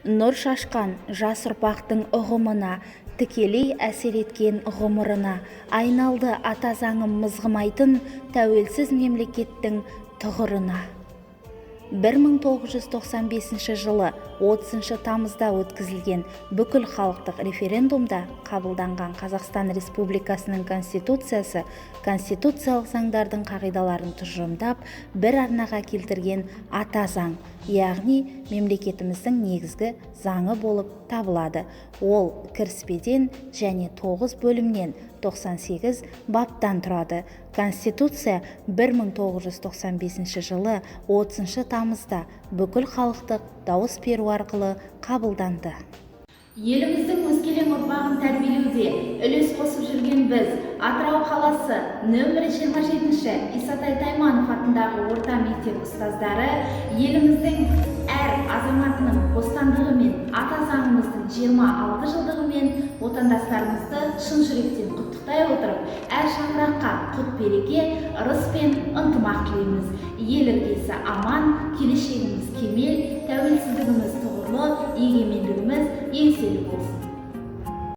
нұр шашқан жас ұрпақтың ұғымына, тікелей әсер еткен ғұмырына айналды ата заңым мызғымайтын тәуелсіз мемлекеттің тұғырына. 1995 жылы 30 тамызда өткізілген бүкіл халықтық референдумда қабылданған Қазақстан Республикасының Конституциясы конституциялық заңдардың қағидаларын тұжырымдап, бір арнаға келтірген ата заң, яғни мемлекетіміздің негізгі заңы болып табылады. Ол кіріспеден және 9 бөлімнен 98 баптан тұрады. Конституция 1995 жылы 30 тамызда бүкіл халықтық дауыс беру арқылы қабылданды. Еліміздің өскелең ұрпағын тәрбиелеуде үлес қосып жүрген біз, Атырау қаласы нөмірі 27-ші Исатай Тайманов атындағы орта мектеп ұстаздары, еліміздің әр азаматының бостандығы мен ата заңымыздың 26 жылдығымен отандастарымызды шын жүректен құттықтай отырып, әр шаңыраққа құт береке, ырыс пен ынтымақ тілейміз. Ел іргесі аман, келешегіміз кемел, тәуелсіздігіміз тұғырлы, егемендігіміз еңселі болсын.